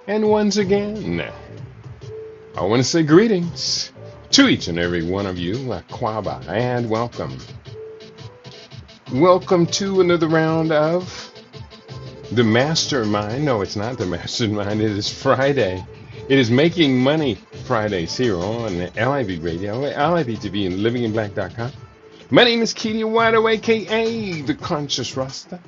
And once again, I want to say greetings to each and every one of you, Aquaba, and welcome. Welcome to another round of the Mastermind. No, it's not the Mastermind. It is Friday. It is Making Money Fridays here on LIV Radio, LIV TV, and livinginblack.com. My name is Keely Wado, aka The Conscious Rasta.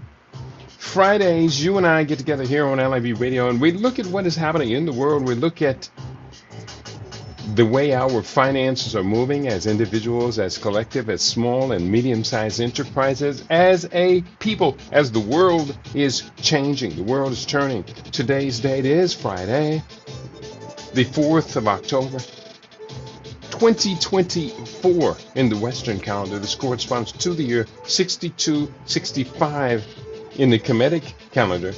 Fridays, you and I get together here on LIV Radio, and we look at what is happening in the world. We look at the way our finances are moving as individuals, as collective, as small and medium-sized enterprises, as a people, as the world is changing. The world is turning. Today's date is Friday, the 4th of October, 2024 in the Western calendar. This corresponds to the year 6265 in the Kemetic calendar,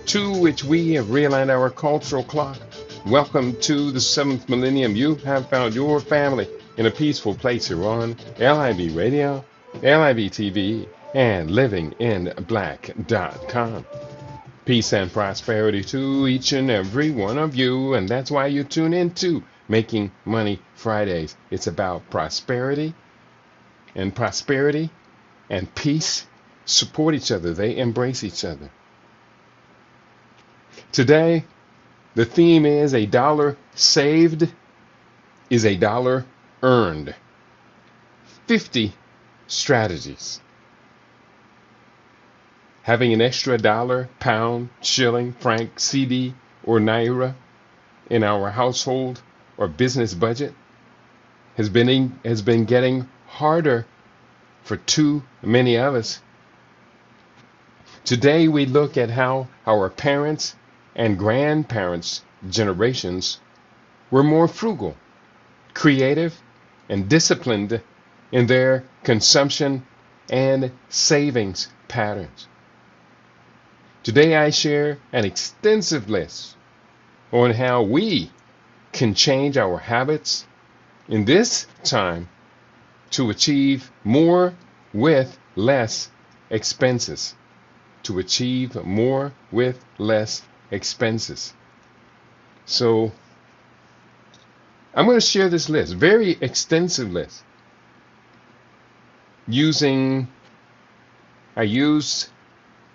to which we have realigned our cultural clock. Welcome to the 7th millennium. You have found your family in a peaceful place here on LIV Radio, LIV TV, and livinginblack.com. Peace and prosperity to each and every one of you, and that's why you tune into Making Money Fridays. It's about prosperity and peace support each other. They embrace each other. Today, the theme is a dollar saved is a dollar earned. 50 strategies. Having an extra dollar, pound, shilling, franc, cedi, or naira in our household or business budget has been getting harder for too many of us. Today we look at how our parents and grandparents' generations were more frugal, creative, and disciplined in their consumption and savings patterns. Today I share an extensive list on how we can change our habits in this time to achieve more with less expenses. To achieve more with less expenses. So I'm going to share this list, very extensive list. I used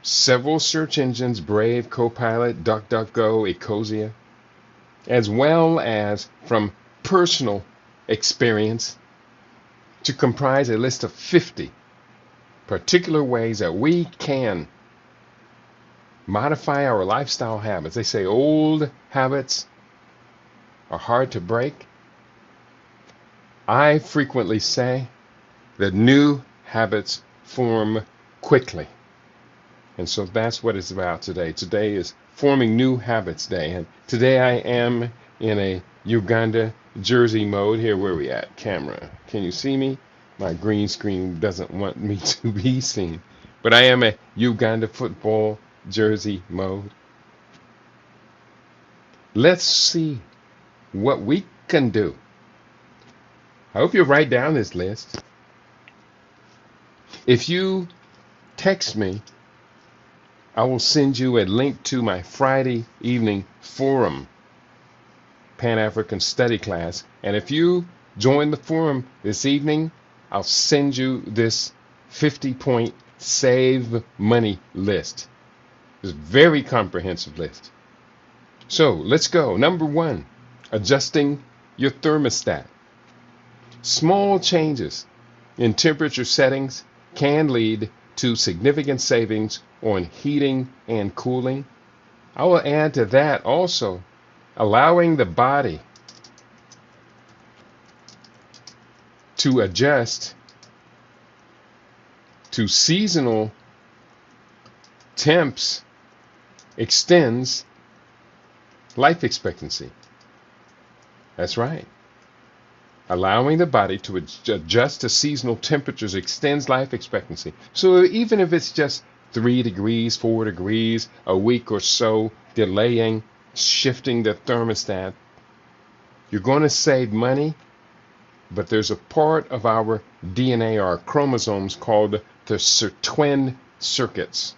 several search engines, Brave, Copilot, DuckDuckGo, Ecosia, as well as from personal experience to comprise a list of 50 particular ways that we can modify our lifestyle habits. They say old habits are hard to break. I frequently say that new habits form quickly. And so that's what it's about today. Today is Forming New Habits Day. And today I am in a Uganda jersey mode. Here, where we at? Camera. Can you see me? My green screen doesn't want me to be seen. But I am a Uganda football jersey mode. Let's see what we can do. I hope you write down this list. If you text me, I will send you a link to my Friday evening forum, Pan-African study class. And if you join the forum this evening, I'll send you this 50-point save money list. It's a very comprehensive list. So let's go. Number 1, adjusting your thermostat. Small changes in temperature settings can lead to significant savings on heating and cooling. I will add to that also allowing the body to adjust to seasonal temps extends life expectancy. That's right. Allowing the body to adjust to seasonal temperatures extends life expectancy. So even if it's just 3 degrees, 4 degrees, a week or so, delaying, shifting the thermostat, you're going to save money, but there's a part of our DNA, our chromosomes, called the sirtuin circuits.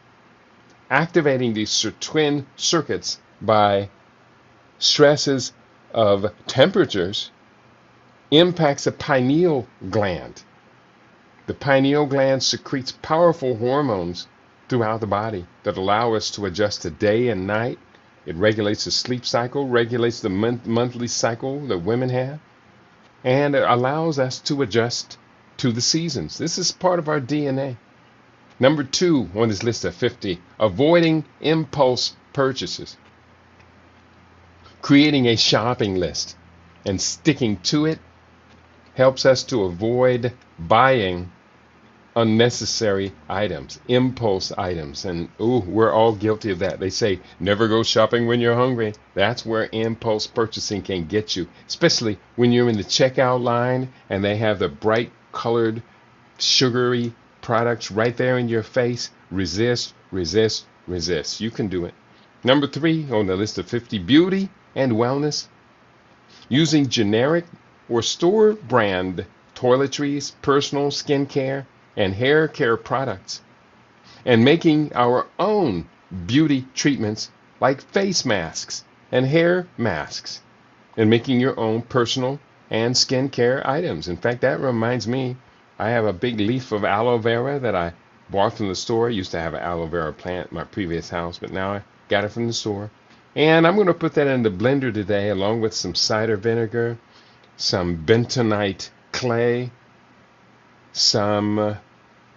Activating these sirtuin circuits by stresses of temperatures impacts the pineal gland. The pineal gland secretes powerful hormones throughout the body that allow us to adjust to day and night. It regulates the sleep cycle, regulates the monthly cycle that women have, and it allows us to adjust to the seasons. This is part of our DNA. Number 2 on this list of 50, avoiding impulse purchases. Creating a shopping list and sticking to it helps us to avoid buying unnecessary items, impulse items. And we're all guilty of that. They say never go shopping when you're hungry. That's where impulse purchasing can get you, especially when you're in the checkout line and they have the bright colored sugary products right there in your face. Resist, resist, resist. You can do it. Number 3 on the list of 50, beauty and wellness. Using generic or store brand toiletries, personal skincare, and hair care products, and making our own beauty treatments like face masks and hair masks, and making your own personal and skincare items. In fact, that reminds me, I have a big leaf of aloe vera that I bought from the store. I used to have an aloe vera plant in my previous house, but now I got it from the store. And I'm going to put that in the blender today along with some cider vinegar, some bentonite clay, some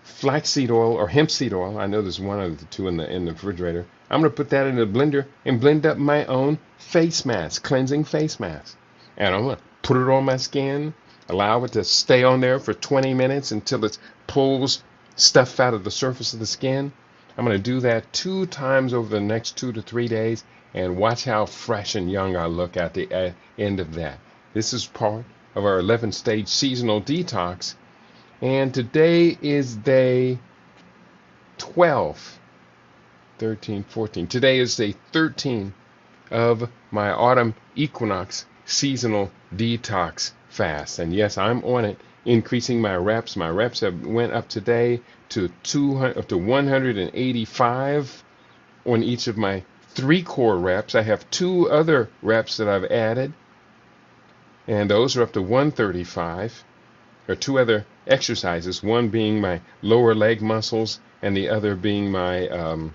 flaxseed oil or hemp seed oil. I know there's one of the two in the refrigerator. I'm going to put that in the blender and blend up my own face mask, cleansing face mask. And I'm going to put it on my skin, allow it to stay on there for 20 minutes until it pulls stuff out of the surface of the skin. I'm going to do that 2 times over the next 2 to 3 days and watch how fresh and young I look at the end of that. This is part of our 11-stage seasonal detox. And today is day 12, 13, 14. Today is day 13 of my autumn equinox seasonal detox fast. And yes, I'm on it, increasing my reps. My reps have went up today to 185 on each of my 3 core reps. I have 2 other reps that I've added, and those are up to 135. Or 2 other exercises, one being my lower leg muscles and the other being my, you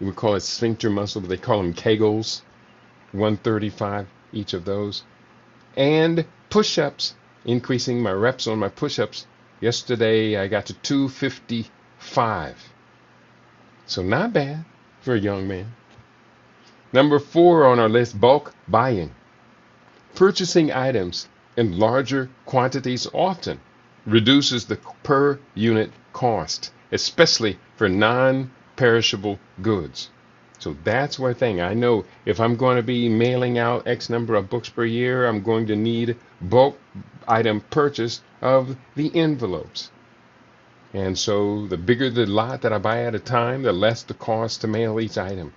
would call it sphincter muscle, but they call them Kegels, 135 each of those. And push-ups, increasing my reps on my push-ups. Yesterday I got to 255. So not bad for a young man. Number 4 on our list, bulk buying. Purchasing items in larger quantities often reduces the per unit cost, especially for non-perishable goods. So that's one thing. I know if I'm going to be mailing out X number of books per year, I'm going to need bulk item purchase of the envelopes. And so the bigger the lot that I buy at a time, the less the cost to mail each item.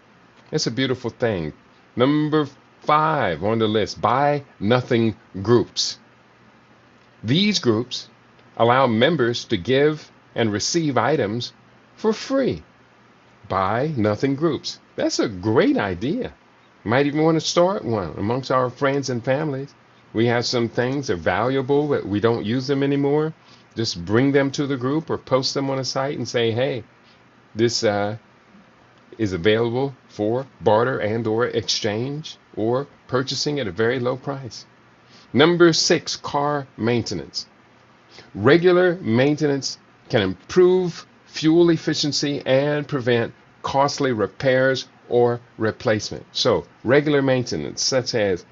It's a beautiful thing. Number 5 on the list, buy nothing groups. These groups allow members to give and receive items for free. Buy nothing groups. That's a great idea. Might even want to start one amongst our friends and families. We have some things that are valuable, but we don't use them anymore. Just bring them to the group or post them on a site and say, hey, this is available for barter and or exchange or purchasing at a very low price. Number 6, car maintenance. Regular maintenance can improve fuel efficiency and prevent costly repairs or replacement. So regular maintenance, such as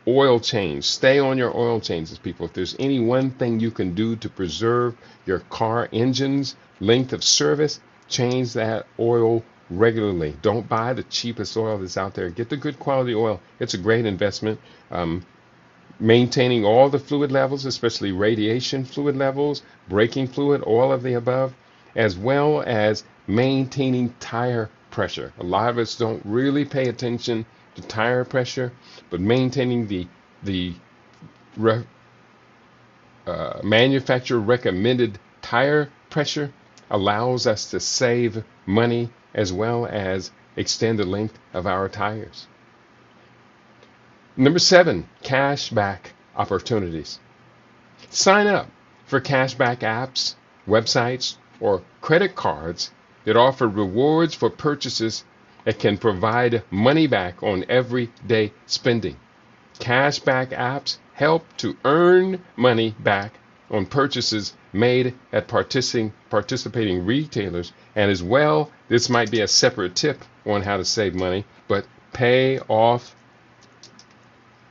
oil change. Stay on your oil changes, people. If there's any one thing you can do to preserve your car engine's length of service, change that oil regularly. Don't buy the cheapest oil that's out there. Get the good quality oil. It's a great investment. Maintaining all the fluid levels, especially radiation fluid levels, braking fluid, all of the above, as well as maintaining tire pressure. A lot of us don't really pay attention to tire pressure, but maintaining the manufacturer recommended tire pressure allows us to save money as well as extend the length of our tires. Number 7, cashback opportunities. Sign up for cashback apps, websites, or credit cards that offer rewards for purchases that can provide money back on everyday spending. Cashback apps help to earn money back on purchases made at participating retailers. And as well, this might be a separate tip on how to save money, but pay off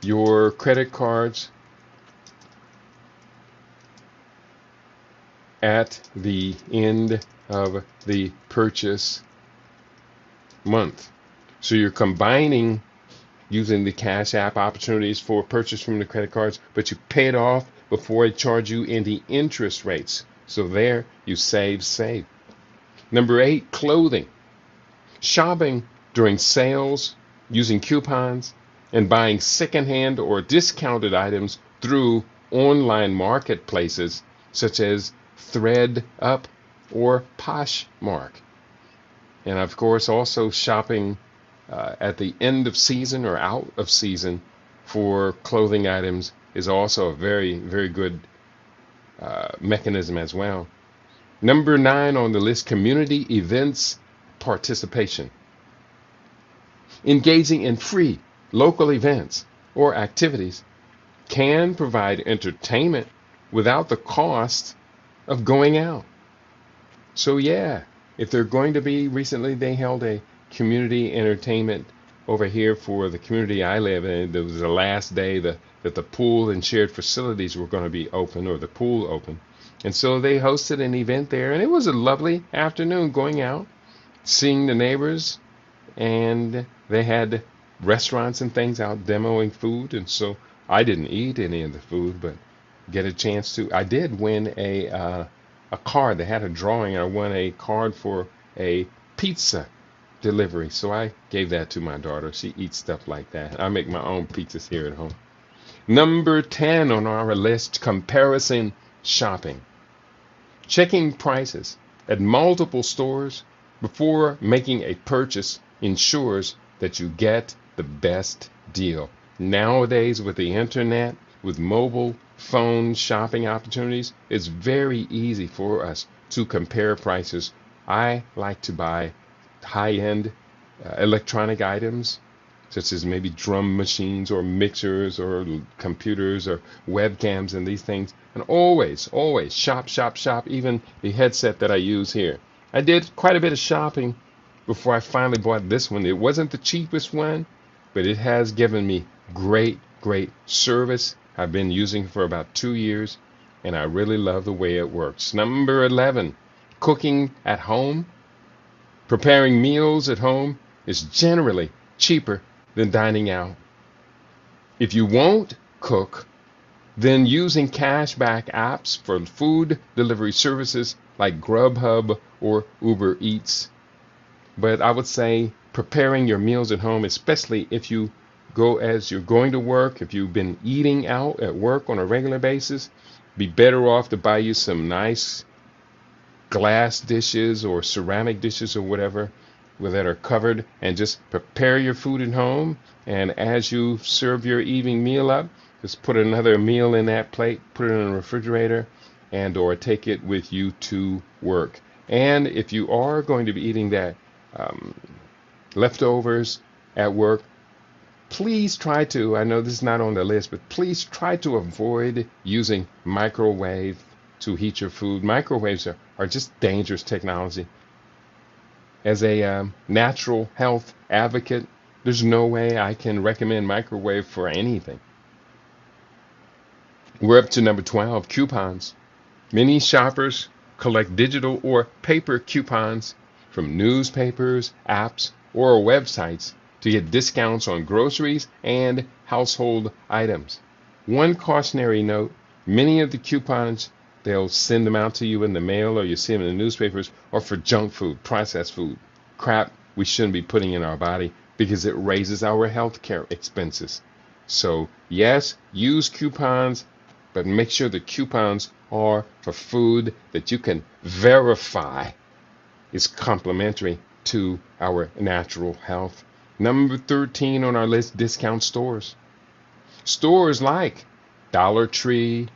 your credit cards at the end of the purchase month. So you're combining using the Cash App opportunities for purchase from the credit cards, but you pay it off before it charge you any interest rates. So there you save. Number 8, clothing. Shopping during sales, using coupons, and buying secondhand or discounted items through online marketplaces such as ThreadUp or Poshmark. And of course, also shopping at the end of season or out of season for clothing items is also a very, very good mechanism as well. Number 9 on the list, community events participation. Engaging in free local events or activities can provide entertainment without the cost of going out. So yeah, if they're going to be, recently they held a community entertainment over here for the community I live in. It was the last day that the pool and shared facilities were going to be open, or the pool open. And so they hosted an event there, and it was a lovely afternoon going out, seeing the neighbors, and they had restaurants and things out demoing food. And so I didn't eat any of the food, but get a chance to. I did win a card. They had a drawing. I won a card for a pizza delivery. So I gave that to my daughter. She eats stuff like that. I make my own pizzas here at home. Number 10 on our list, comparison shopping. Checking prices at multiple stores before making a purchase ensures that you get the best deal. Nowadays, with the internet, with mobile phone shopping opportunities, it's very easy for us to compare prices. I like to buy high-end electronic items, such as maybe drum machines or mixers or computers or webcams and these things. And always shop. Even the headset that I use here. I did quite a bit of shopping before I finally bought this one. It wasn't the cheapest one, but it has given me great service. I've been using it for about 2 years, and I really love the way it works. Number 11, cooking at home. Preparing meals at home is generally cheaper than dining out. If you won't cook, then using cashback apps for food delivery services like Grubhub or Uber Eats. But I would say preparing your meals at home, especially if you go as you're going to work, if you've been eating out at work on a regular basis, be better off to buy you some nice glass dishes or ceramic dishes or whatever that are covered, and just prepare your food at home. And as you serve your evening meal up, just put another meal in that plate, put it in the refrigerator, and or take it with you to work. And if you are going to be eating that leftovers at work, please try to, I know this is not on the list, but please try to avoid using microwave to heat your food. Microwaves are just dangerous technology. As a natural health advocate, there's no way I can recommend microwave for anything. We're up to number 12, coupons. Many shoppers collect digital or paper coupons from newspapers, apps, or websites to get discounts on groceries and household items. One cautionary note, many of the coupons, they'll send them out to you in the mail, or you see them in the newspapers, or for junk food, processed food, crap we shouldn't be putting in our body because it raises our health care expenses. So yes, use coupons, but make sure the coupons are for food that you can verify is complementary to our natural health. Number 13 on our list, discount stores. Stores like Dollar Tree,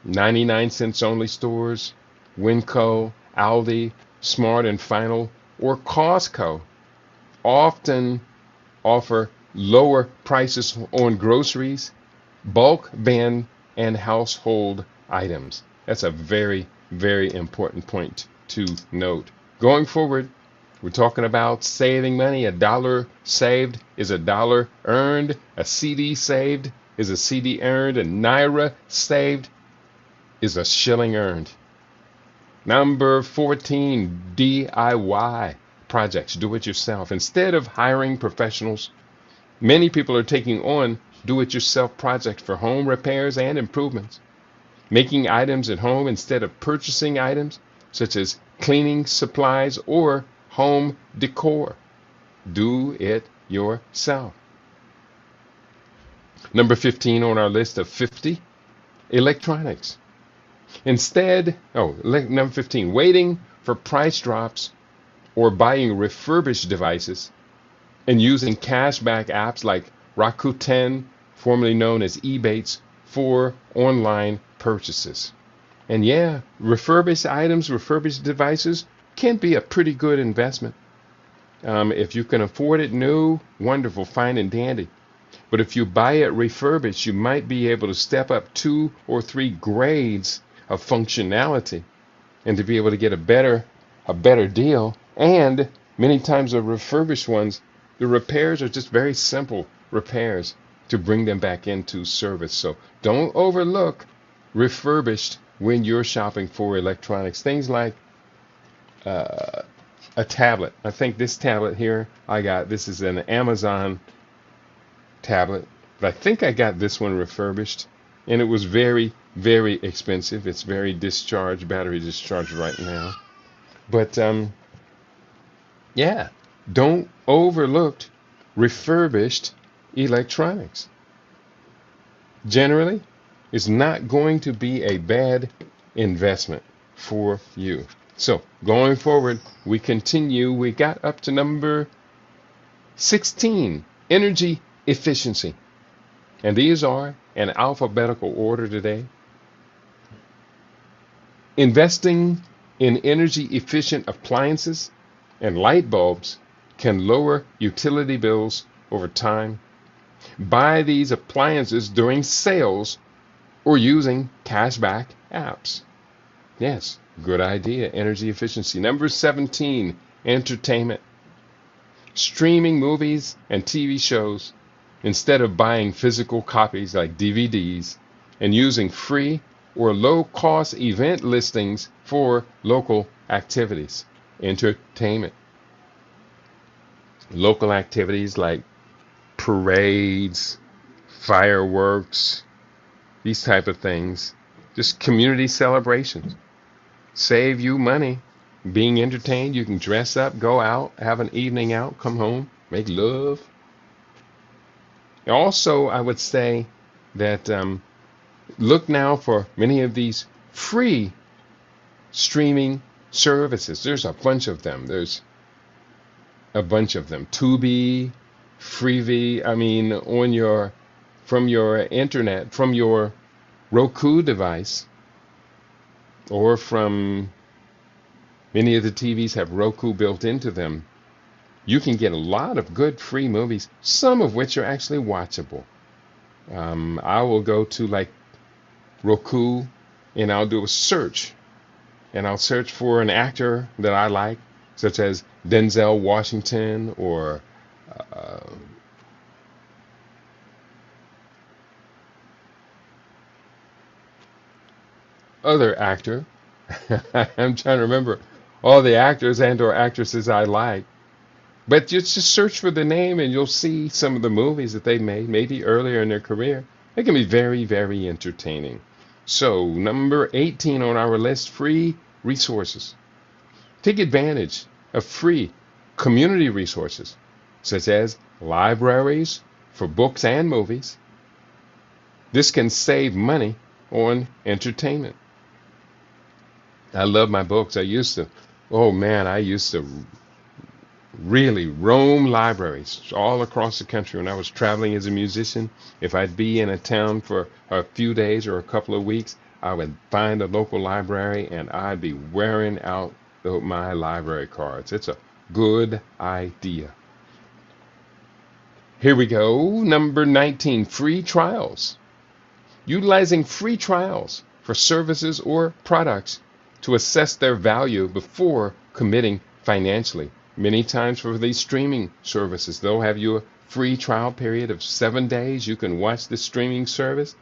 99 cents only stores, Winco, Aldi, Smart and Final, or Costco often offer lower prices on groceries, bulk bin, and household items. That's a very, very important point to note. Going forward, we're talking about saving money. A dollar saved is a dollar earned. A CD saved is a CD earned. A naira saved is a shilling earned. Number 14, DIY projects, do it yourself. Instead of hiring professionals, many people are taking on do it yourself projects for home repairs and improvements, making items at home instead of purchasing items such as cleaning supplies or home decor. Do it yourself. Number 15 on our list of 50, electronics. Number 15, waiting for price drops or buying refurbished devices and using cashback apps like Rakuten, formerly known as Ebates, for online purchases. And yeah, refurbished items, refurbished devices can be a pretty good investment. If you can afford it new, wonderful, fine and dandy. But if you buy it refurbished, you might be able to step up 2 or 3 grades of functionality and to be able to get a better deal. And many times the refurbished ones, the repairs are just very simple repairs to bring them back into service. So don't overlook refurbished when you're shopping for electronics. Things like a tablet. I think this tablet here this is an Amazon tablet, but I think I got this one refurbished, and it was very, very expensive. It's very battery discharged right now. But yeah, don't overlook refurbished electronics. Generally, it's not going to be a bad investment for you. So going forward, we continue. We got up to number 16, energy efficiency. And these are in alphabetical order today. Investing in energy efficient appliances and light bulbs can lower utility bills over time. Buy these appliances during sales or using cashback apps. Yes, good idea. Energy efficiency. Number 17, entertainment. Streaming movies and TV shows instead of buying physical copies like DVDs, and using free or low-cost event listings for local activities. Entertainment. Local activities like parades, fireworks, these type of things. Just community celebrations. Save you money. Being entertained, you can dress up, go out, have an evening out, come home, make love. Also, I would say that look now for many of these free streaming services. There's a bunch of them. Tubi, Freevee. From your internet, from your Roku device, or from many of the TVs have Roku built into them. You can get a lot of good free movies, some of which are actually watchable. I will go to like Roku and I'll do a search. And I'll search for an actor that I like, such as Denzel Washington or other actor. I'm trying to remember all the actors and or actresses I like. But just search for the name and you'll see some of the movies that they made, maybe earlier in their career. They can be very, very entertaining. So, number 18 on our list, free resources. Take advantage of free community resources, such as libraries for books and movies. This can save money on entertainment. I love my books. I used to really roam libraries all across the country. When I was traveling as a musician, if I'd be in a town for a few days or a couple of weeks, I would find a local library and I'd be wearing out my library cards. It's a good idea. Here we go. Number 19, free trials. Utilizing free trials for services or products to assess their value before committing financially. Many times for these streaming services, they'll have you a free trial period of 7 days. You can watch the streaming service.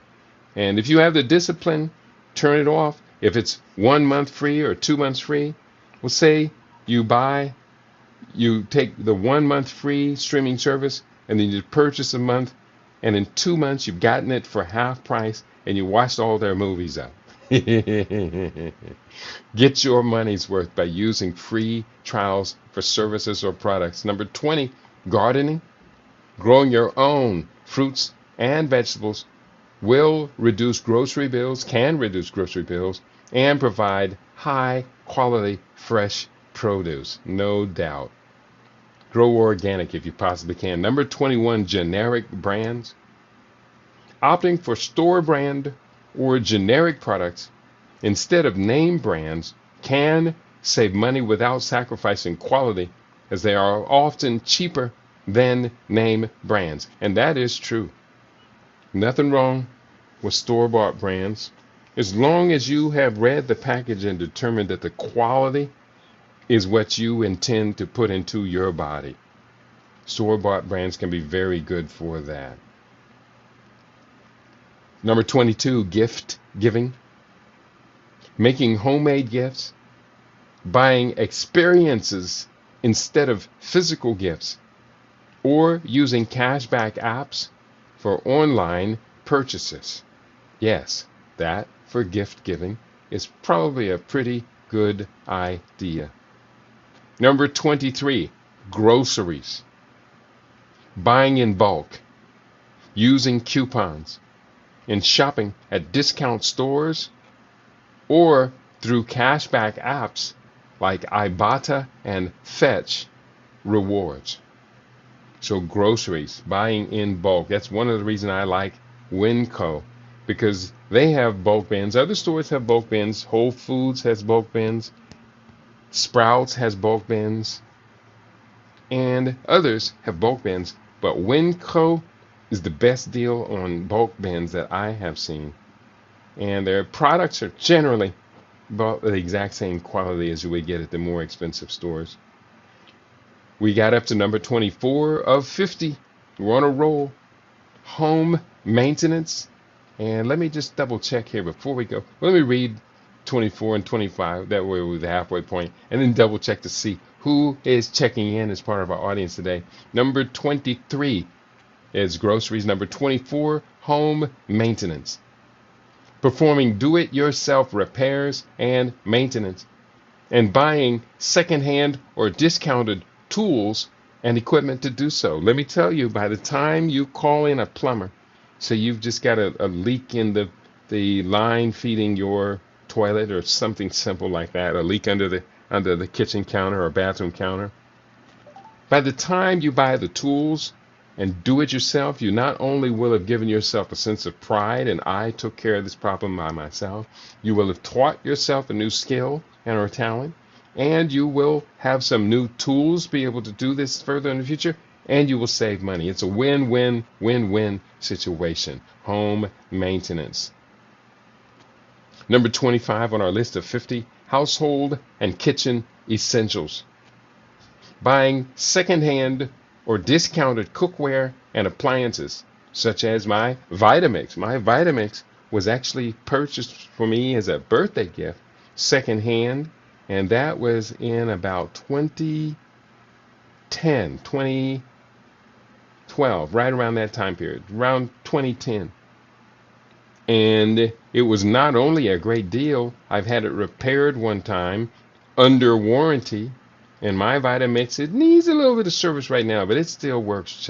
And if you have the discipline, turn it off. If it's 1 month free or 2 months free, we'll say you take the 1 month free streaming service and then you purchase a month, and in 2 months you've gotten it for half price and you watched all their movies up. Get your money's worth by using free trials for services or products. Number 20, gardening. Growing your own fruits and vegetables will reduce grocery bills, can reduce grocery bills, and provide high quality fresh produce, no doubt. Grow organic if you possibly can. Number 21, generic brands. Opting for store brand or generic products instead of name brands can save money without sacrificing quality, as they are often cheaper than name brands. And that is true. Nothing wrong with store-bought brands, as long as you have read the package and determined that the quality is what you intend to put into your body. Store-bought brands can be very good for that. Number 22, gift giving. Making homemade gifts, buying experiences instead of physical gifts, or using cashback apps for online purchases. Yes, that for gift giving is probably a pretty good idea. Number 23, groceries. Buying in bulk, using coupons, and shopping at discount stores or through cashback apps like Ibotta and Fetch rewards. So groceries, buying in bulk. That's one of the reasons I like Winco, because they have bulk bins. Other stores have bulk bins. Whole Foods has bulk bins. Sprouts has bulk bins. And others have bulk bins. But Winco is the best deal on bulk bins that I have seen. And their products are generally about the exact same quality as you would get at the more expensive stores. We got up to number 24 of 50. We're on a roll. Home maintenance. And let me just double check here before we go. Let me read 24 and 25. That way we're the halfway point. And then double check to see who is checking in as part of our audience today. Number 23 is groceries. Number 24, home maintenance. Performing do-it-yourself repairs and maintenance. And buying secondhand or discounted tools and equipment to do so. Let me tell you, by the time you call in a plumber, so you've just got a leak in the line feeding your toilet or something simple like that, a leak under the kitchen counter or bathroom counter. By the time you buy the tools and do it yourself, you not only will have given yourself a sense of pride and I took care of this problem by myself, you will have taught yourself a new skill and or talent, and you will have some new tools, be able to do this further in the future, and you will save money. It's a win-win-win-win situation. Home maintenance. Number 25 on our list of 50, household and kitchen essentials. Buying secondhand or discounted cookware and appliances, such as my Vitamix. My Vitamix was actually purchased for me as a birthday gift, secondhand, and that was in about 2010, 2012, right around that time period, around 2010. And it was not only a great deal, I've had it repaired one time under warranty. And my Vitamix, it needs a little bit of service right now, but it still works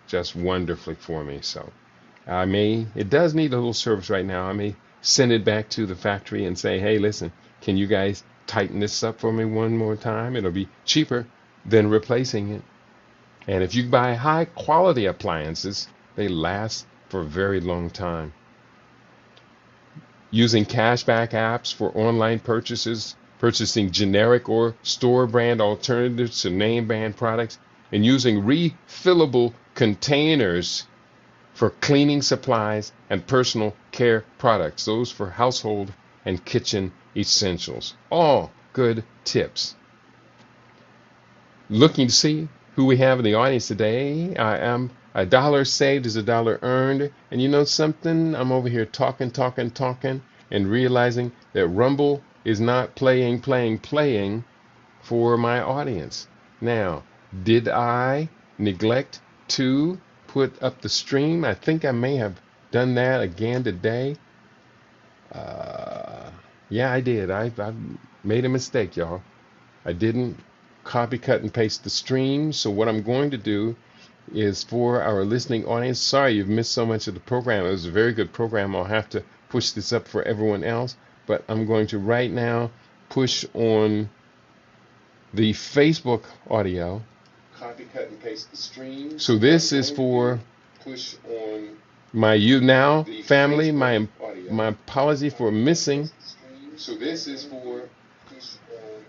just wonderfully for me. So it does need a little service right now. I may send it back to the factory and say, hey, listen, can you guys tighten this up for me one more time? It'll be cheaper than replacing it. And if you buy high quality appliances, they last for a very long time. Using cashback apps for online purchases, purchasing generic or store brand alternatives to name brand products, and using refillable containers for cleaning supplies and personal care products, those for household and kitchen essentials. All good tips. Looking to see who we have in the audience today. I am a dollar saved is a dollar earned. And you know something? I'm over here talking, and realizing that Rumble is not playing for my audience. Now, did I neglect to put up the stream? I think I may have done that again today. Yeah, I did. I made a mistake, y'all. I didn't copy, cut, and paste the stream. So what I'm going to do is, for our listening audience, sorry you've missed so much of the program. It was a very good program. I'll have to push this up for everyone else. But I'm going to right now push on the Facebook audio. Copy, cut, and paste the stream. So this is for push on my You Now family. My apology for missing. So this is for push on.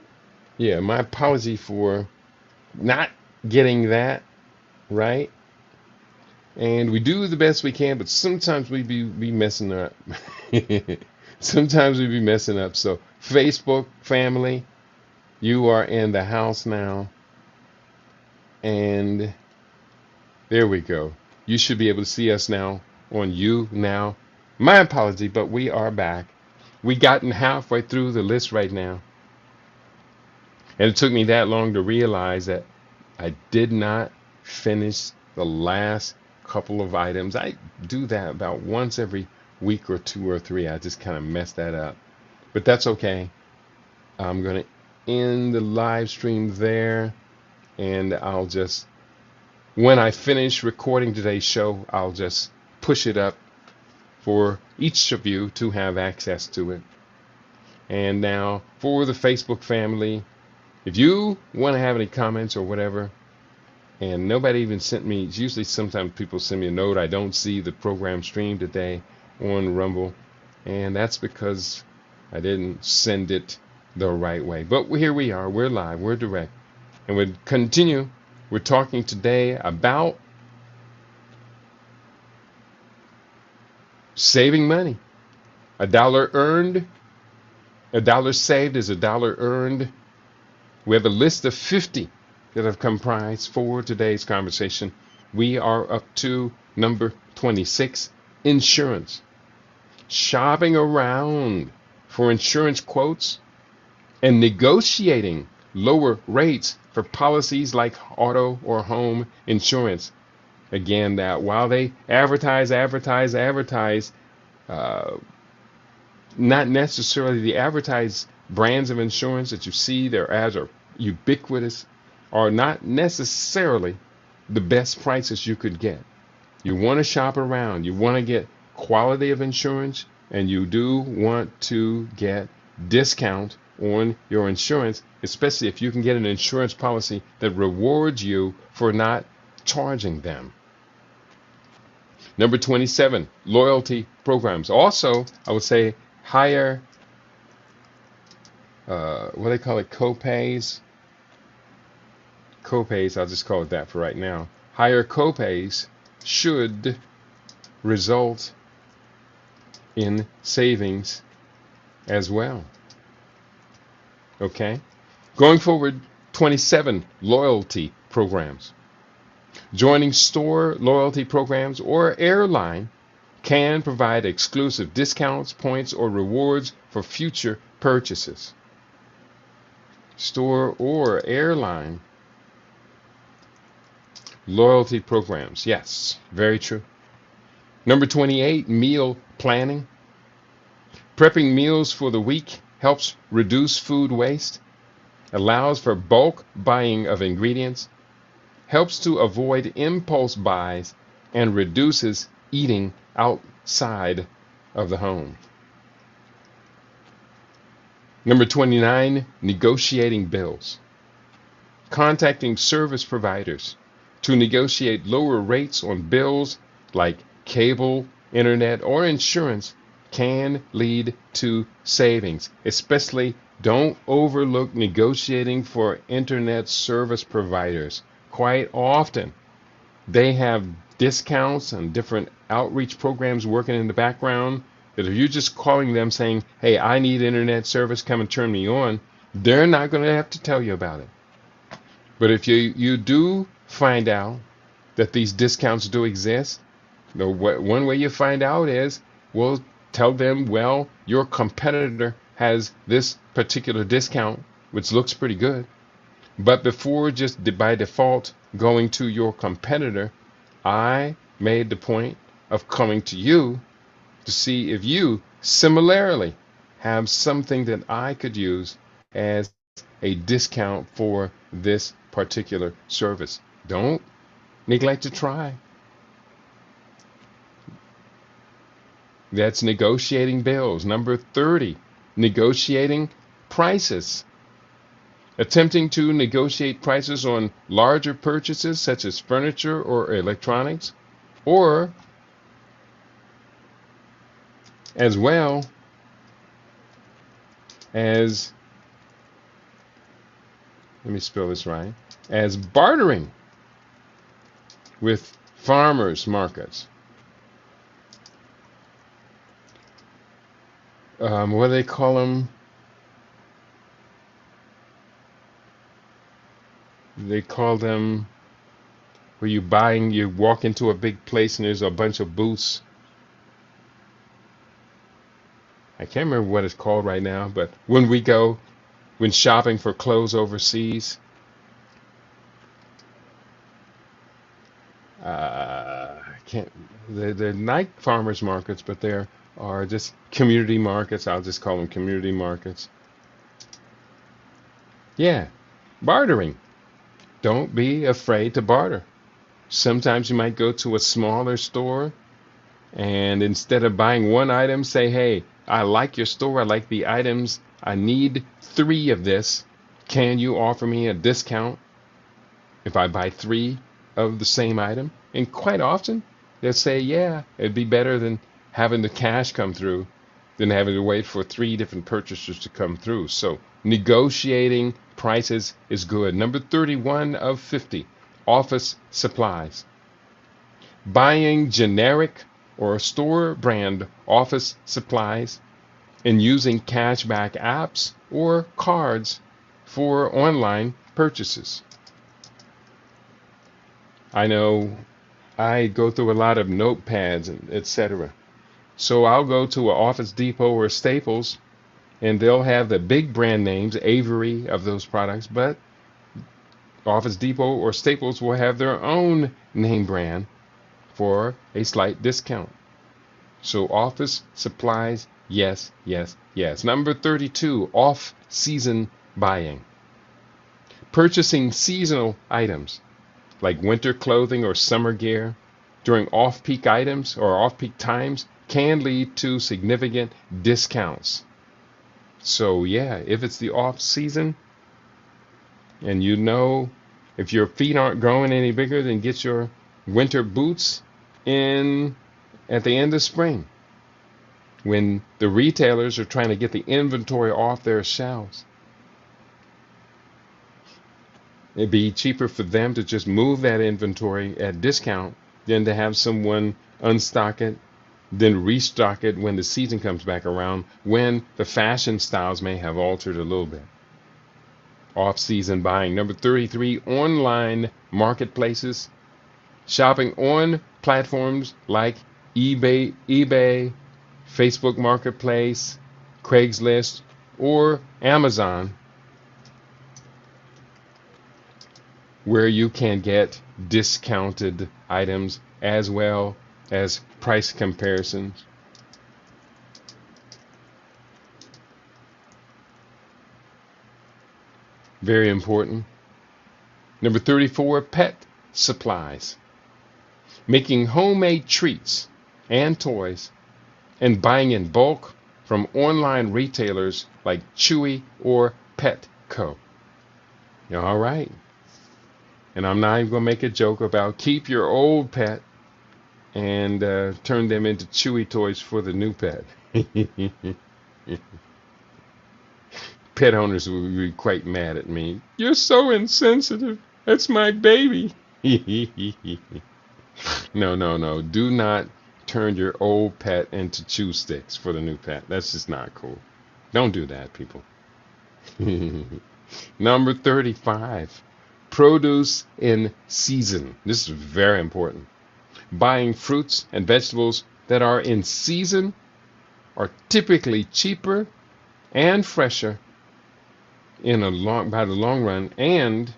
Yeah, my apology for not getting that right. And we do the best we can, but sometimes we be messing up. Sometimes we be messing up. So Facebook family, you are in the house now. And there we go. You should be able to see us now on You Now. My apology, but we are back. We gotten halfway through the list right now. And it took me that long to realize that I did not finish the last couple of items. I do that about once every week or two or three. I just kind of mess that up. But that's okay. I'm going to end the live stream there. And I'll just, when I finish recording today's show, I'll just push it up for each of you to have access to it. And now for the Facebook family, if you want to have any comments or whatever, and nobody even sent me, usually sometimes people send me a note, I don't see the program stream today on Rumble, and that's because I didn't send it the right way. But here we are, we're live, we're direct, and we'll continue. We're talking today about saving money. A dollar earned, a dollar saved is a dollar earned. We have a list of 50 that have comprised for today's conversation. We are up to number 26, insurance. Shopping around for insurance quotes and negotiating lower rates for policies like auto or home insurance. Again, that while they advertise, not necessarily the advertised brands of insurance that you see, their ads are ubiquitous, are not necessarily the best prices you could get. You want to shop around, you want to get quality of insurance, and you do want to get discount on your insurance, especially if you can get an insurance policy that rewards you for not charging them. Number 27, loyalty programs. Also, I would say higher, what they call it, copays. Copays, I'll just call it that for right now. Higher copays should result in savings as well. Okay? Going forward, 27, loyalty programs. Joining store loyalty programs or airline can provide exclusive discounts, points, or rewards for future purchases. Store or airline loyalty programs. Yes, very true. Number 28, meal planning. Prepping meals for the week helps reduce food waste, allows for bulk buying of ingredients, helps to avoid impulse buys, and reduces eating outside of the home. Number 29, negotiating bills. Contacting service providers to negotiate lower rates on bills like cable, internet, or insurance can lead to savings. Especially don't overlook negotiating for internet service providers. Quite often, they have discounts and different outreach programs working in the background that if you're just calling them saying, hey, I need internet service, come and turn me on, they're not going to have to tell you about it. But if you do find out that these discounts do exist, one way you find out is, well, tell them, well, your competitor has this particular discount, which looks pretty good. But before just by default going to your competitor, I made the point of coming to you to see if you similarly have something that I could use as a discount for this particular service. Don't neglect to try. That's negotiating bills. Number 30, negotiating prices. Attempting to negotiate prices on larger purchases such as furniture or electronics, or as well as, let me spell this right, as bartering with farmers markets. What do they call them? They call them where you walk into a big place and there's a bunch of booths. I can't remember what it's called right now, but when shopping for clothes overseas, I can't, they're like farmers markets, but they're are just community markets. I'll just call them community markets. Yeah, bartering. Don't be afraid to barter. Sometimes you might go to a smaller store and instead of buying one item, say, hey, I like your store. I like the items. I need 3 of this. Can you offer me a discount if I buy 3 of the same item? And quite often they'll say, yeah, it'd be better than having the cash come through than having to wait for 3 different purchasers to come through. So negotiating prices is good. Number 31 of 50, office supplies. Buying generic or store brand office supplies and using cashback apps or cards for online purchases. I know I go through a lot of notepads and etc. So I'll go to an Office Depot or Staples, and they'll have the big brand names, Avery, of those products, but Office Depot or Staples will have their own name brand for a slight discount. So office supplies, yes, yes, yes. Number 32, off-season buying. Purchasing seasonal items like winter clothing or summer gear during off-peak items or off-peak times can lead to significant discounts. So yeah, if it's the off season and you know if your feet aren't growing any bigger, then get your winter boots in at the end of spring when the retailers are trying to get the inventory off their shelves. It'd be cheaper for them to just move that inventory at discount than to have someone unstock it, then restock it when the season comes back around, when the fashion styles may have altered a little bit. Off-season buying. Number 33, online marketplaces. Shopping on platforms like eBay, Facebook Marketplace, Craigslist, or Amazon, where you can get discounted items as well as price comparisons. Very important. Number 34, pet supplies. Making homemade treats and toys and buying in bulk from online retailers like Chewy or Petco. All right. And I'm not even going to make a joke about keep your old pet and turn them into chewy toys for the new pet. Pet owners will be quite mad at me. You're so insensitive. That's my baby. No, no, no. Do not turn your old pet into chew sticks for the new pet. That's just not cool. Don't do that, people. Number 35. Produce in season. This is very important. Buying fruits and vegetables that are in season are typically cheaper and fresher by the long run, and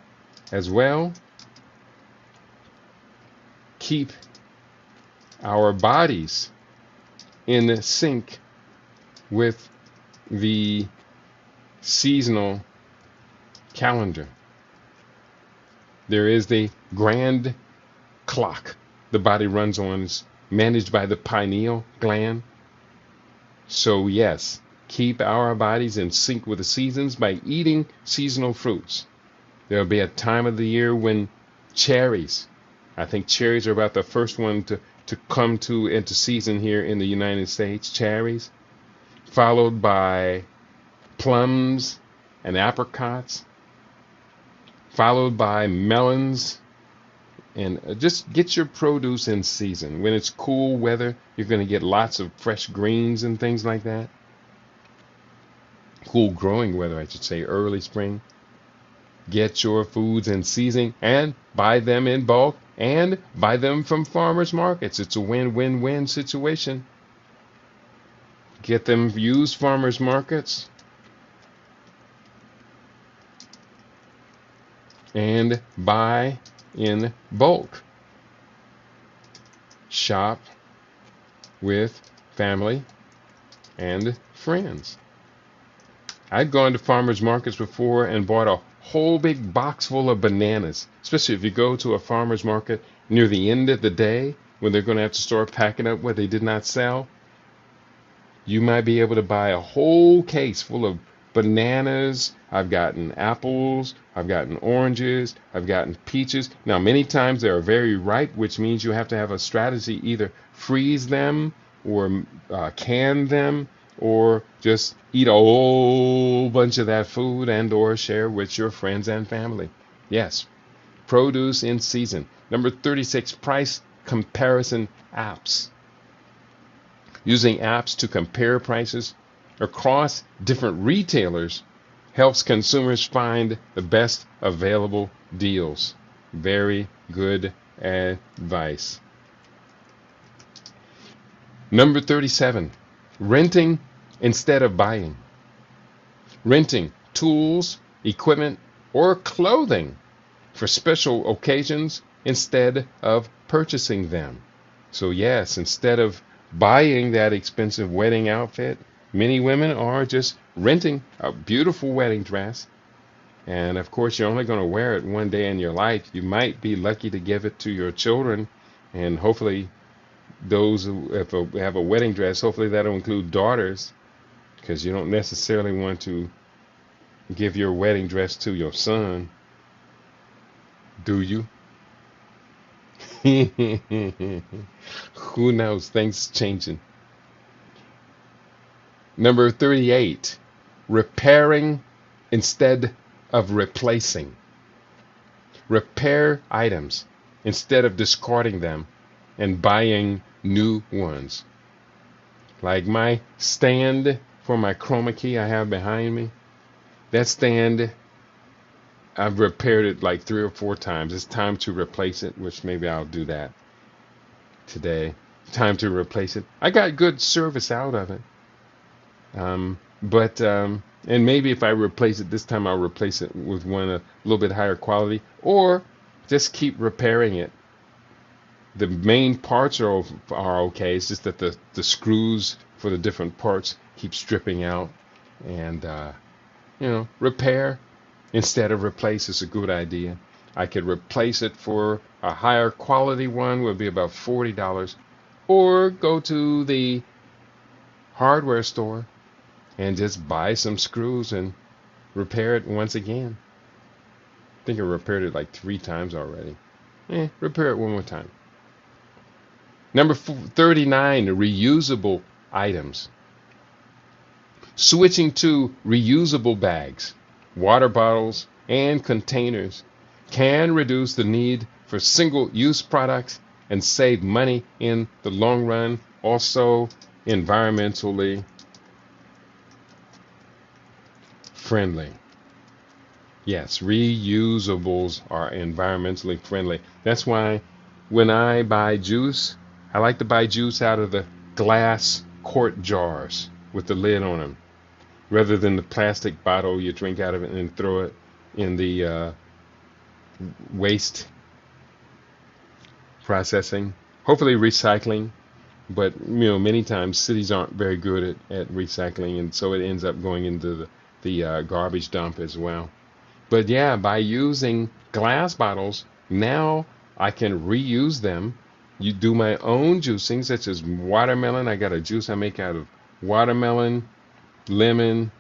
as well keep our bodies in sync with the seasonal calendar. There is the grand clock the body runs on, is managed by the pineal gland. So yes, keep our bodies in sync with the seasons by eating seasonal fruits. There'll be a time of the year when cherries, I think cherries are about the first one to come into season here in the United States, cherries, followed by plums and apricots, followed by melons. And just get your produce in season. When it's cool weather, you're going to get lots of fresh greens and things like that. Cool growing weather, I should say, early spring. Get your foods in season and buy them in bulk and buy them from farmers markets. It's a win-win-win situation. Get them used farmers markets and buy in bulk. Shop with family and friends. I've gone to farmers markets before and bought a whole big box full of bananas, especially if you go to a farmers market near the end of the day when they're going to have to start packing up what they did not sell. You might be able to buy a whole case full of bananas. I've gotten apples, I've gotten oranges, I've gotten peaches. Now, many times they are very ripe, which means you have to have a strategy, either freeze them or can them, or just eat a whole bunch of that food and or share with your friends and family. Yes, produce in season. Number 36, price comparison apps. Using apps to compare prices across different retailers helps consumers find the best available deals. Very good advice. Number 37, renting instead of buying. Renting tools, equipment, or clothing for special occasions instead of purchasing them. So yes, instead of buying that expensive wedding outfit, many women are just renting a beautiful wedding dress. And of course, you're only going to wear it one day in your life. You might be lucky to give it to your children, and hopefully those who have a wedding dress, hopefully that'll include daughters, because you don't necessarily want to give your wedding dress to your son, do you? Who knows? Things changing. Number 38, repairing instead of replacing. Repair items instead of discarding them and buying new ones. Like my stand for my chroma key I have behind me. That stand, I've repaired it like 3 or 4 times. It's time to replace it, which maybe I'll do that today. Time to replace it. I got good service out of it. And maybe if I replace it this time, I'll replace it with one a little bit higher quality, or just keep repairing it. The main parts are okay. It's just that the screws for the different parts keep stripping out, and repair instead of replace is a good idea. I could replace it for a higher quality one, would be about $40, or go to the hardware store and just buy some screws and repair it once again. think I repaired it like 3 times already. Repair it one more time. Number 39, reusable items. Switching to reusable bags, water bottles, and containers can reduce the need for single-use products and save money in the long run. Also, environmentally friendly. Yes, reusables are environmentally friendly. That's why when I buy juice, I like to buy juice out of the glass quart jars with the lid on them, rather than the plastic bottle you drink out of it and throw it in the waste processing. Hopefully recycling, but many times cities aren't very good at recycling, and so it ends up going into the garbage dump as well. But yeah, by using glass bottles, now I can reuse them. You do my own juicing, such as watermelon. I got a juice I make out of watermelon, lemon,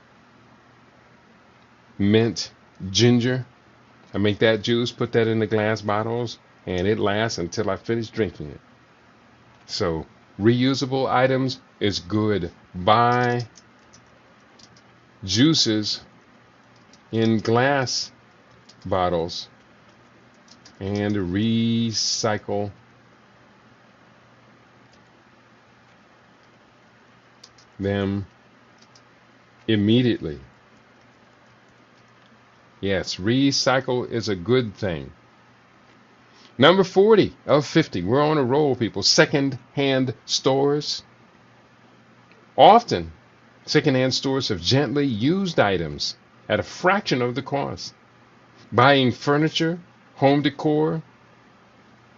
mint, ginger. I make that juice, put that in the glass bottles, and it lasts until I finish drinking it. So reusable items is good. Buy juices in glass bottles and recycle them immediately. Yes, recycle is a good thing. Number 40 of 50. We're on a roll, people. Second-hand stores. Often, second-hand stores have gently used items at a fraction of the cost. Buying furniture, home decor,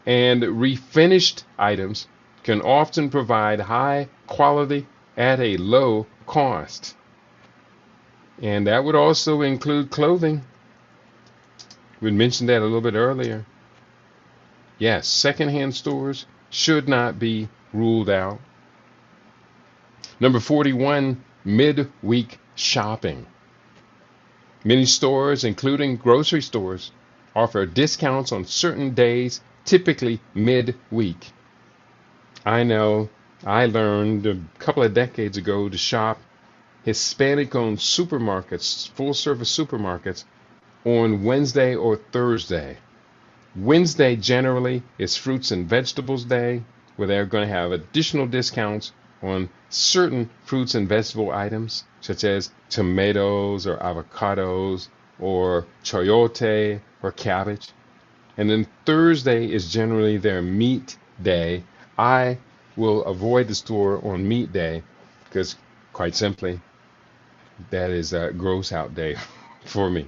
and refinished items can often provide high quality at a low cost. And that would also include clothing. We mentioned that a little bit earlier. Yes, secondhand stores should not be ruled out. Number 41, midweek shopping. Many stores, including grocery stores, offer discounts on certain days, typically midweek. I know I learned a couple of decades ago to shop Hispanic-owned supermarkets, full-service supermarkets, on Wednesday or Thursday. Wednesday generally is fruits and vegetables day, where they're going to have additional discounts on certain fruits and vegetable items, such as tomatoes or avocados or chayote or cabbage. And then Thursday is generally their meat day. I will avoid the store on meat day because, quite simply, that is a gross out day for me.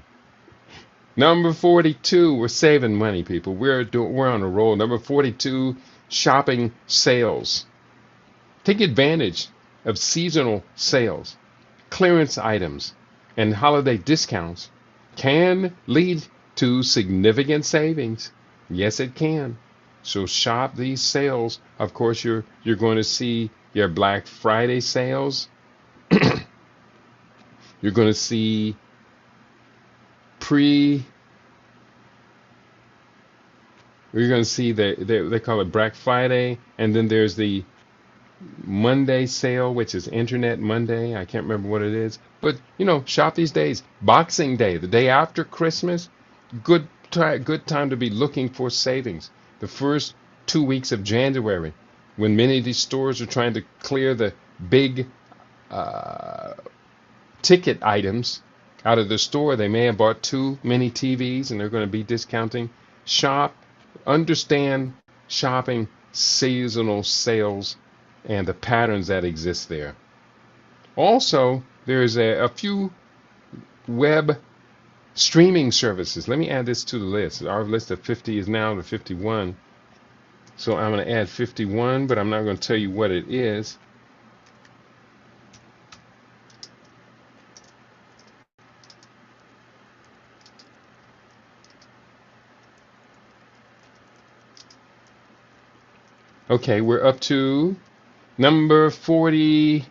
Number 42, we're saving money, people. We're on a roll. Number 42, shopping sales. Take advantage of seasonal sales. Clearance items and holiday discounts can lead to significant savings. Yes, it can. So shop these sales. Of course, you're going to see your Black Friday sales. You're going to see we're going to see they call it Black Friday, and then there's the Monday sale, which is Internet Monday. I can't remember what it is, but shop these days. Boxing Day, the day after Christmas, good time to be looking for savings. The first 2 weeks of January, when many of these stores are trying to clear the big ticket items out of the store. They may have bought too many TVs and they're going to be discounting. Shop, understand shopping seasonal sales and the patterns that exist there. Also, there's a few web streaming services. Let me add this to the list. Our list of 50 is now to 51. So I'm going to add 51, but I'm not going to tell you what it is. Okay, we're up to number 44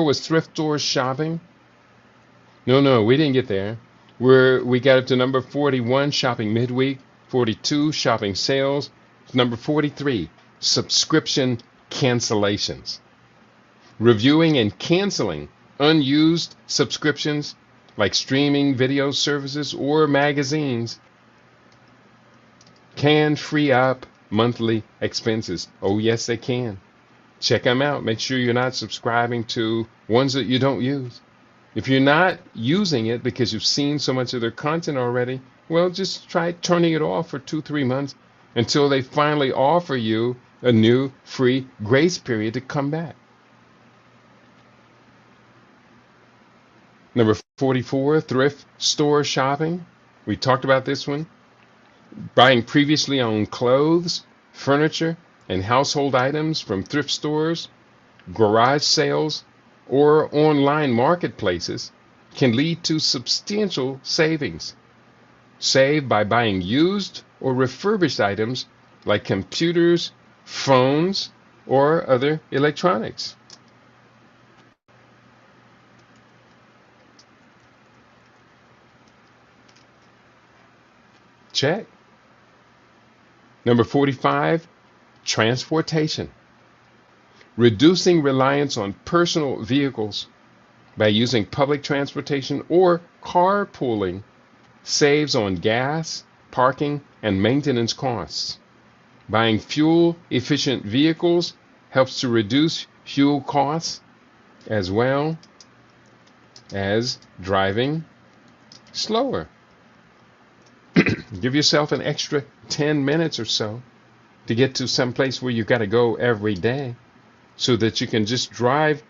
was thrift store shopping. No, we didn't get there. We got up to number 41, shopping midweek. 42, shopping sales. Number 43, subscription cancellations. Reviewing and canceling unused subscriptions like streaming video services or magazines can free up monthly expenses. Oh, yes, they can. Check them out. Make sure you're not subscribing to ones that you don't use. If you're not using it because you've seen so much of their content already, well, just try turning it off for 2-3 months until they finally offer you a new free grace period to come back. Number 44, thrift store shopping. We talked about this one. Buying previously owned clothes, furniture, and household items from thrift stores, garage sales, or online marketplaces can lead to substantial savings. Save by buying used or refurbished items like computers, phones, or other electronics. Check. Number 45, transportation. Reducing reliance on personal vehicles by using public transportation or carpooling saves on gas, parking, and maintenance costs. Buying fuel-efficient vehicles helps to reduce fuel costs as well as driving slower. Give yourself an extra 10 minutes or so to get to some place where you got to go every day so that you can just drive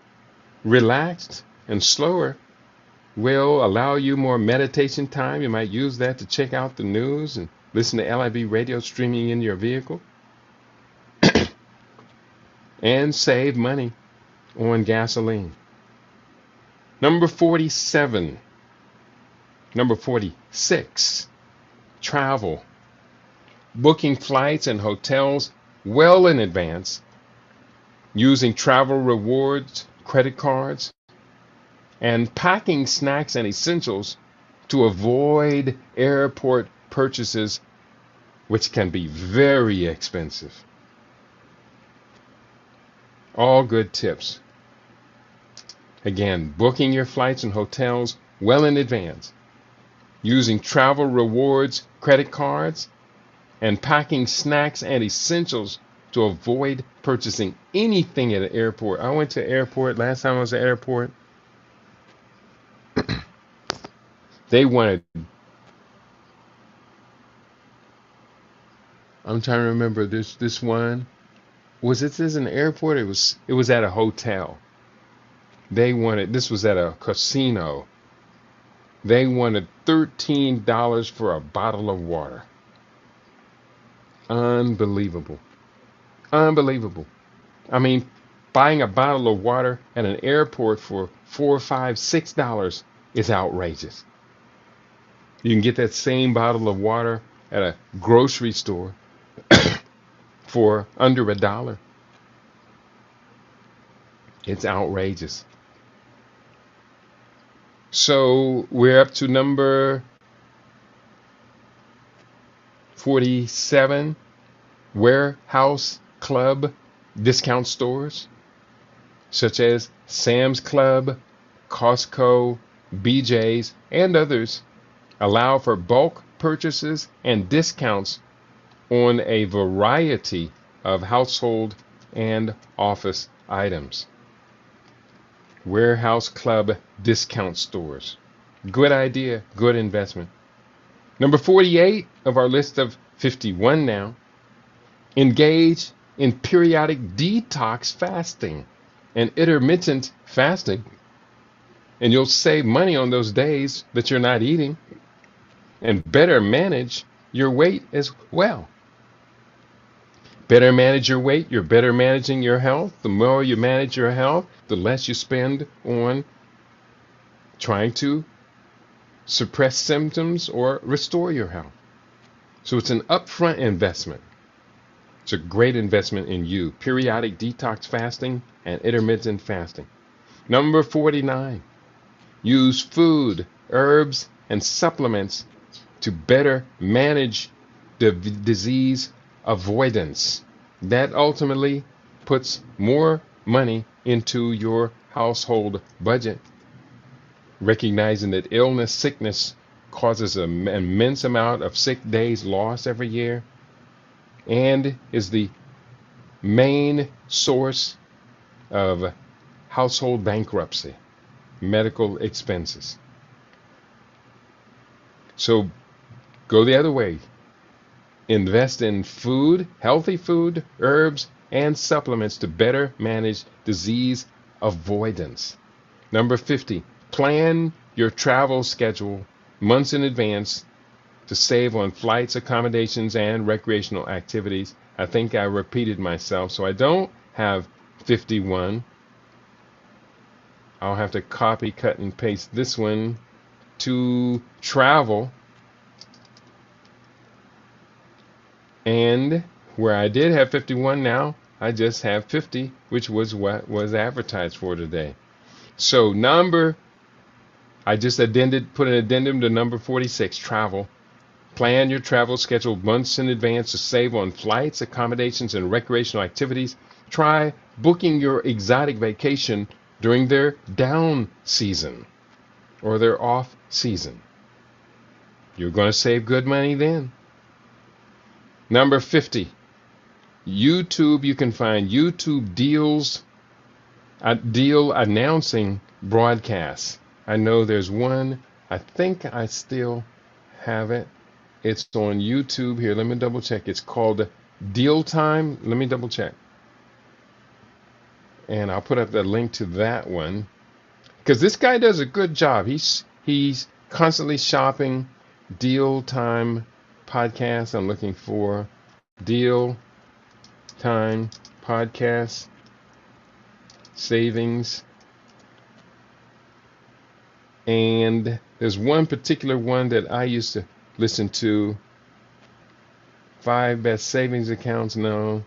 relaxed and slower. Will allow you more meditation time. You might use that to check out the news and listen to LIB radio streaming in your vehicle and save money on gasoline. Number 47. Number 46. Travel. Booking flights and hotels well in advance, using travel rewards, credit cards, and packing snacks and essentials to avoid airport purchases, which can be very expensive. All good tips. Again, booking your flights and hotels well in advance, using travel rewards, credit cards, and packing snacks and essentials to avoid purchasing anything at an airport. I went to an airport last time I was at the airport. They wanted, I'm trying to remember this one. Was it this an airport? It was at a hotel. They wanted, this was at a casino. They wanted $13 for a bottle of water. Unbelievable. Unbelievable. I mean, buying a bottle of water at an airport for $4, $5, $6 is outrageous. You can get that same bottle of water at a grocery store for under $1. It's outrageous. So we're up to number 47, warehouse club discount stores, such as Sam's Club, Costco, BJ's, and others, allow for bulk purchases and discounts on a variety of household and office items. Warehouse club discount stores. Good idea, good investment. Number 48 of our list of 51 now. Engage in periodic detox fasting and intermittent fasting. And you'll save money on those days that you're not eating and better manage your weight as well. Better manage your weight, you're better managing your health. The more you manage your health, the less you spend on trying to suppress symptoms or restore your health. So it's an upfront investment. It's a great investment in you. Periodic detox fasting and intermittent fasting. Number 49. Use food, herbs, and supplements to better manage the disease avoidance. That ultimately puts more money into your household budget, recognizing that illness, sickness causes an immense amount of sick days lost every year and is the main source of household bankruptcy, medical expenses. So go the other way. Invest in food, healthy food, herbs, and supplements to better manage disease avoidance. Number 50, plan your travel schedule months in advance to save on flights, accommodations, and recreational activities. I think I repeated myself, so I don't have 51. I'll have to copy, cut, and paste this one to travel. And where I did have 51 now, I just have 50, which was what was advertised for today. So I just put an addendum to number 46, travel. Plan your travel schedule months in advance to save on flights, accommodations, and recreational activities. Try booking your exotic vacation during their down season or their off season. You're going to save good money then. Number 50, YouTube. You can find YouTube deal announcing broadcasts. I know there's one. I think I still have it. It's on YouTube here. Let me double check. It's called Deal Time. Let me double check. And I'll put up the link to that one. Because this guy does a good job. He's constantly shopping. Deal Time Podcast. I'm looking for Deal Time Podcast. Savings. And there's one particular one that I used to listen to. 5 best savings accounts. No,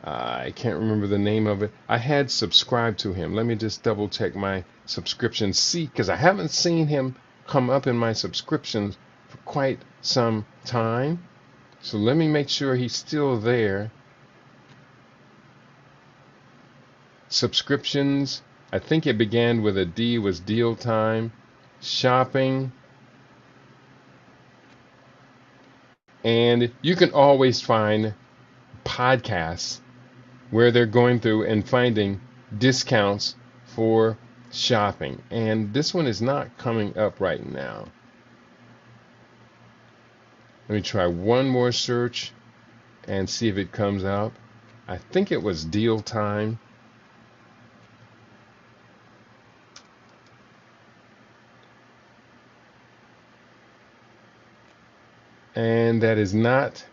I can't remember the name of it. I had subscribed to him. Let me just double check my subscription. See, because I haven't seen him come up in my subscriptions for quite some time. So let me make sure he's still there. Subscriptions. I think it began with a D, was Deal Time. Shopping. And you can always find podcasts where they're going through and finding discounts for shopping. And this one is not coming up right now. Let me try one more search and see if it comes up. I think it was Deal Time. And that is not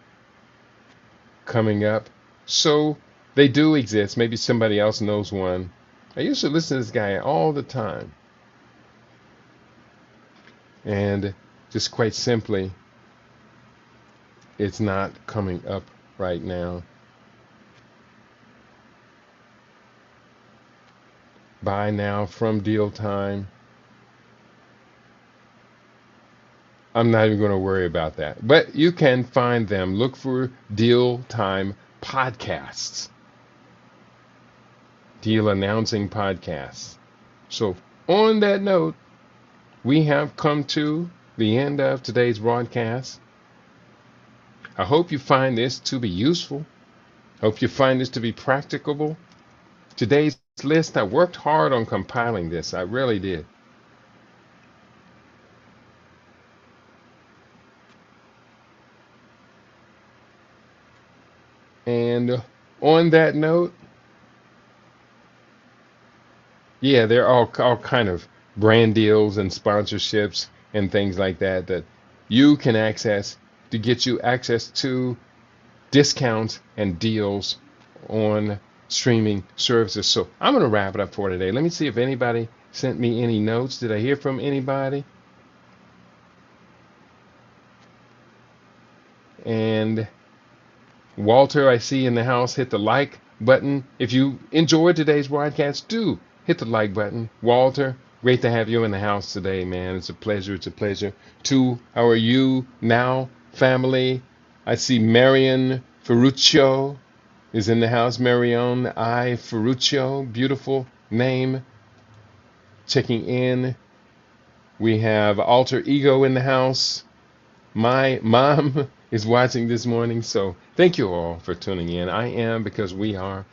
coming up. So they do exist. Maybe somebody else knows one. I used to listen to this guy all the time. And just quite simply, it's not coming up right now. Buy now from Deal Time. I'm not even going to worry about that. But you can find them. Look for Deal Time Podcasts. Deal Announcing Podcasts. So on that note, we have come to the end of today's broadcast. I hope you find this to be useful. Hope you find this to be practicable. Today's list, I worked hard on compiling this. I really did. And on that note, yeah, there are all kind of brand deals and sponsorships and things like that that you can access to get you access to discounts and deals on streaming services. So I'm going to wrap it up for today. Let me see if anybody sent me any notes. Did I hear from anybody? And Walter, I see in the house, hit the like button. If you enjoyed today's broadcast, do hit the like button. Walter, Great to have you in the house today, man. It's a pleasure. It's a pleasure. To our You Now family, I see Marion Ferruccio is in the house. Marion I. Ferruccio, beautiful name. Checking in. We have Alter Ego in the house. My mom is watching this morning, so thank you all for tuning in. I am because we are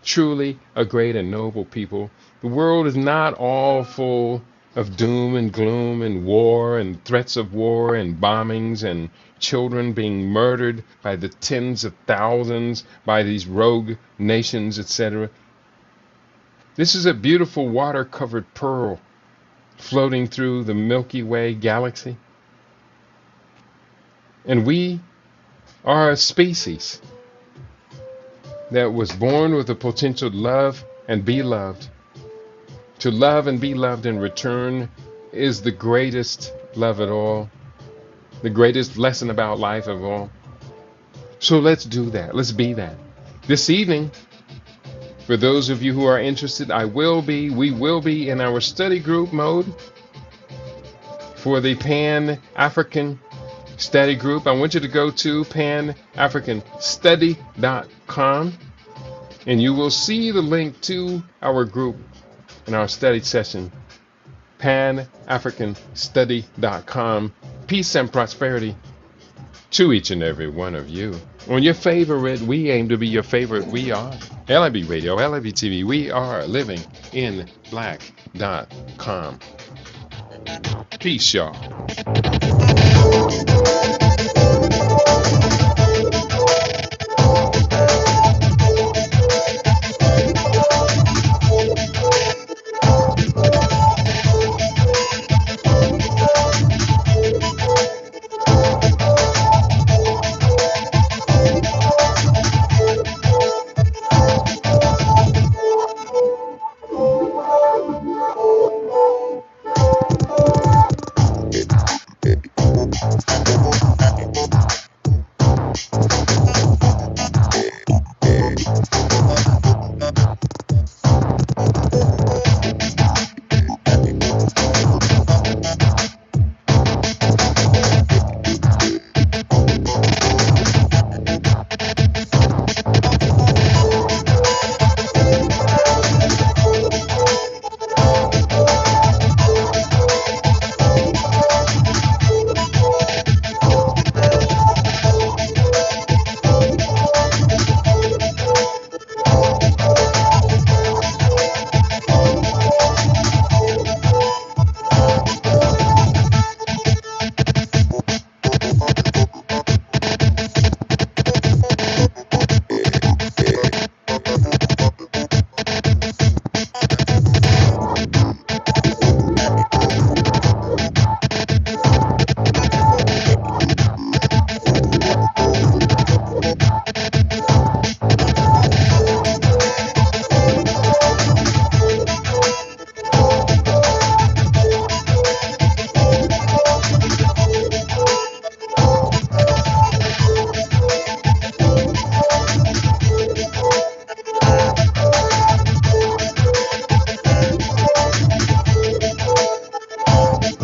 truly a great and noble people. The world is not all full of doom and gloom and war and threats of war and bombings and children being murdered by the tens of thousands by these rogue nations, etc. This is a beautiful water-covered pearl floating through the Milky Way galaxy. And we are a species that was born with the potential to love and be loved. To love and be loved in return is the greatest love of all, the greatest lesson about life of all. So let's do that. Let's be that. This evening, for those of you who are interested, we will be in our study group mode for the Pan-African Study Group. I want you to go to panafricanstudy.com and you will see the link to our group and our study session. panafricanstudy.com. Peace and prosperity to each and every one of you. On your favorite, we aim to be your favorite. We are LIB Radio, LIB TV. We are living in black.com. Peace, y'all.